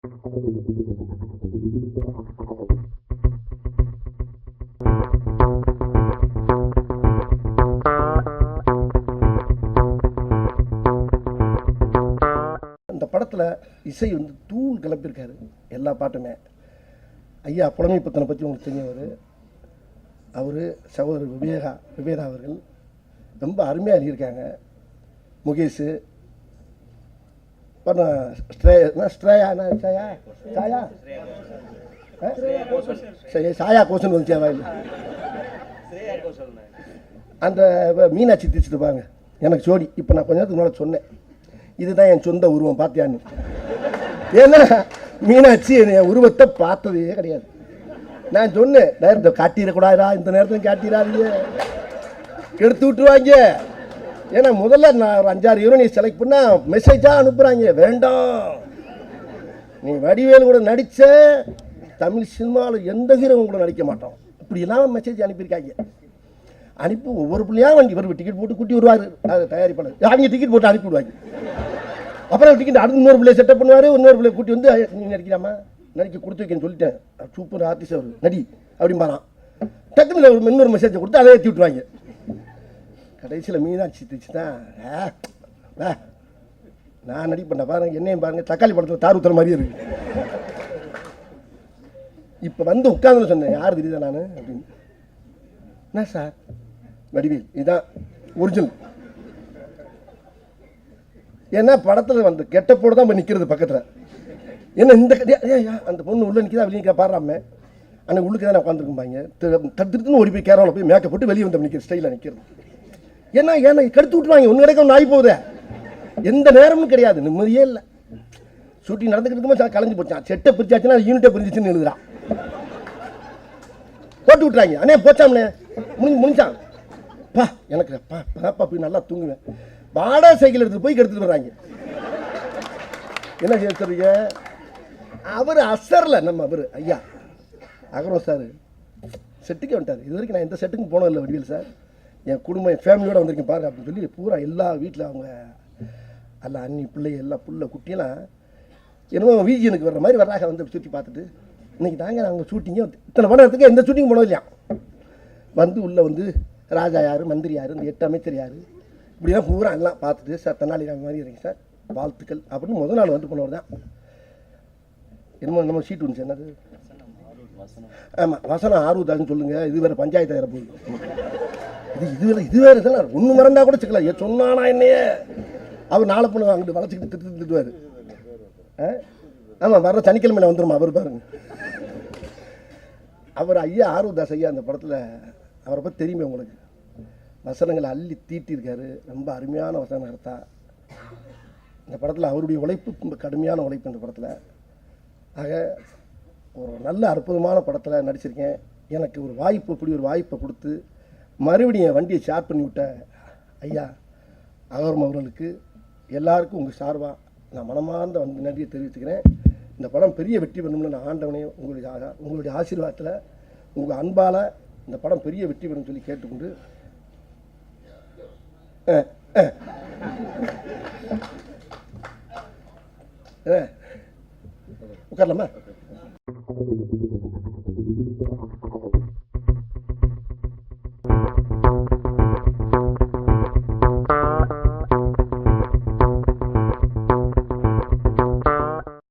அந்த படத்தில் இசை வந்து தூள் கிளப்பியிருக்காரு. எல்லா பாட்டுமே ஐயா புலமைப்பத்தனை பற்றி உங்களுக்கு தெரிஞ்சவர். அவர் சகோதரர் விவேகா அவர்கள் ரொம்ப அருமையாக எழுதியிருக்காங்க. முகேஷ் சாயா கோஷன் வந்துச்சு வாயில். அந்த மீனாட்சி தீச்சிட்டு பாருங்க, எனக்கு ஜோடி. இப்போ நான் கொஞ்ச நேரத்துக்கு முன்னாடி சொன்னேன், இதுதான் என் சொந்த உருவம் பார்த்தியான்னு. ஏன்னா மீனாட்சி என் உருவத்தை பார்த்ததே கிடையாது. நான் சொன்னேன், நேரத்தை காட்டிடக்கூடாதா, இந்த நேரத்தில் காட்டிடாதீங்க, கெடுத்து விட்டுருவாங்க. ஏன்னா முதல்ல நான் ஒரு 5-6 ஹீரோயினை செலக்ட் பண்ணால் மெசேஜாக அனுப்புகிறாங்க, வேண்டாம் நீ வடிவேலு கூட நடித்த தமிழ் சினிமாவில் எந்த ஹீரோவும் கூட நடிக்க மாட்டோம், இப்படியெல்லாம் மெசேஜ் அனுப்பியிருக்காங்க. அனுப்பி ஒவ்வொரு பிள்ளையாக வண்டி இவர் டிக்கெட் போட்டு கூட்டி வருவார். அது தயாரிப்பாளர் அவங்க டிக்கெட் போட்டு அனுப்பி விடுவாங்க. அப்புறம் டிக்கெட் அடுத்து இன்னொரு பிள்ளைய செட்டப் பண்ணுவார், இன்னொரு பிள்ளைய கூட்டி வந்து நீ நடிக்கலாமா, நடிக்க கொடுத்து வைக்கன்னு சொல்லிட்டேன், சூப்பர் ஆர்டிஸ்ட் அவர் நடி அப்படிம்பாரான். டக்குன்னு இன்னொரு மெசேஜை கொடுத்து அதை ஏற்றி விட்டுருவாங்க. கடைசியில் மீனாட்சி தீச்சு தான் நான் நடிப்பேன் பாருங்க, என்னையும் பாருங்க, தக்காளி படத்தில் தார் ஊத்துற மாதிரியே இருக்கு. இப்போ வந்து உட்காந்து சொன்னேன், யார் தெரியுதா நான் அப்படின்னு. என்ன சார் வடிவேல், இதுதான் ஒரிஜினல். ஏன்னா படத்தில் வந்து கெட்டப்போடு தான் இப்போ நிற்கிறது பக்கத்தில். என்ன இந்த அந்த பொண்ணு உள்ளே நிற்கிறா, வெளியே பாடுறாமே, அன்னைக்கு உள்ளுக்கு தான் உட்காந்துருக்கும்பாங்க. தடுத்துன்னு ஓடி போய் கேரளாவில் போய் மேக்கப் போட்டு வெளியே வந்து நிற்கிற ஸ்டைலில் நிற்கிறது. ஏன்னா கெடுத்து விட்டுருவாங்க, ஒன்று கிடைக்க ஒன்று ஆகி போகுது. எந்த நேரமும் கிடையாது, நிம்மதியே இல்லை. ஷூட்டிங் நடந்துக்கிட்டு கலைஞ்சு போச்சான், செட்டை பிரிச்சாச்சுன்னா யூனிட்டை பிரிஞ்சிச்சுன்னு எழுதுறான், போட்டு விட்டுறாங்க. அண்ணே போச்சாம்ண்ணே முடிஞ்சான் பா, எனக்கு பாப்பா போய் நல்லா தூங்குவேன். வாடகை சைக்கிள் எடுத்துட்டு போய் கெடுத்துட்டு வர்றாங்க. என்ன சொல்றீங்க? அவர் அசரில் நம்ம அவர் ஐயா அகரம் சார் செட்டுக்கே வந்துட்டார். இது வரைக்கும் நான் எந்த செட்டுக்கும் போனதில்லை வடிவேல் சார். என் குடும்பம் என் ஃபேமிலியோடு வந்திருக்கேன் பாருங்க அப்படின்னு சொல்லி பூரா எல்லா வீட்டில் அவங்க எல்லாம் அண்ணி பிள்ளை எல்லாம் புள்ள குட்டியெல்லாம் என்னமோ வீஜனுக்கு வர்ற மாதிரி வர்றாங்க. வந்து சுற்றி பார்த்துட்டு இன்றைக்கி நாங்கள் ஷூட்டிங்கே இத்தனை படம் எடுத்துக்க எந்த ஷூட்டிங் போனோம் இல்லையா. வந்து உள்ளே வந்து ராஜா யார், மந்திரி யார், இந்த 8 அமைச்சர் யார், இப்படிலாம் பூரா எல்லாம் பார்த்துட்டு சார் தென்னாலிராமன் மாதிரி இருக்கீங்க சார், வாழ்த்துக்கள் அப்படின்னு முதல் நாள் வந்து போனவர் தான். என்னமோ நம்ம சீட்டு வந்துச்சு, என்னது ஆமாம் வசனம் ஆர்வத்தான்னு சொல்லுங்கள், இது வேறு பஞ்சாயத்து வேறு போகுது, இது வேறு இதெல்லாம் ஒன்று மறந்தா கூட சிக்கலாம். ஏன் சொன்னானா என்னையே அவர் நாளை பொண்ணு அங்கிட்டு வளச்சிக்கிட்டு திட்டுவார். ஆமாம் வர்ற சனிக்கிழமையில் வந்துடும் அவர் பாருங்க. அவர் ஐயா ஆர்வதாஸ் ஐயா அந்த படத்தில் அவரை பற்றி தெரியுமே உங்களுக்கு, வசனங்களை அள்ளி தீட்டியிருக்காரு. ரொம்ப அருமையான வசனம் நடத்தா இந்த படத்தில். அவருடைய உழைப்பு ரொம்ப கடுமையான உழைப்பு இந்த படத்தில். ஆக ஒரு நல்ல அற்புதமான படத்தில் நடிச்சிருக்கேன். எனக்கு ஒரு வாய்ப்பு, இப்படி ஒரு வாய்ப்பை கொடுத்து மறுபடியும் என் வண்டியை ஷேர் பண்ணி விட்ட ஐயா அகரம் அவர்களுக்கு எல்லாருக்கும் உங்கள் சார்பாக நான் மனமார்ந்த வந்து நன்றியை தெரிவிச்சுக்கிறேன். இந்த படம் பெரிய வெற்றி பெறணும்னு நான் ஆண்டவனையும் உங்களுடைய ஆசீர்வாதத்தில் உங்கள் அன்பால் இந்த படம் பெரிய வெற்றி பெறும் சொல்லி கேட்டுக்கொண்டு உட்காரலாமா?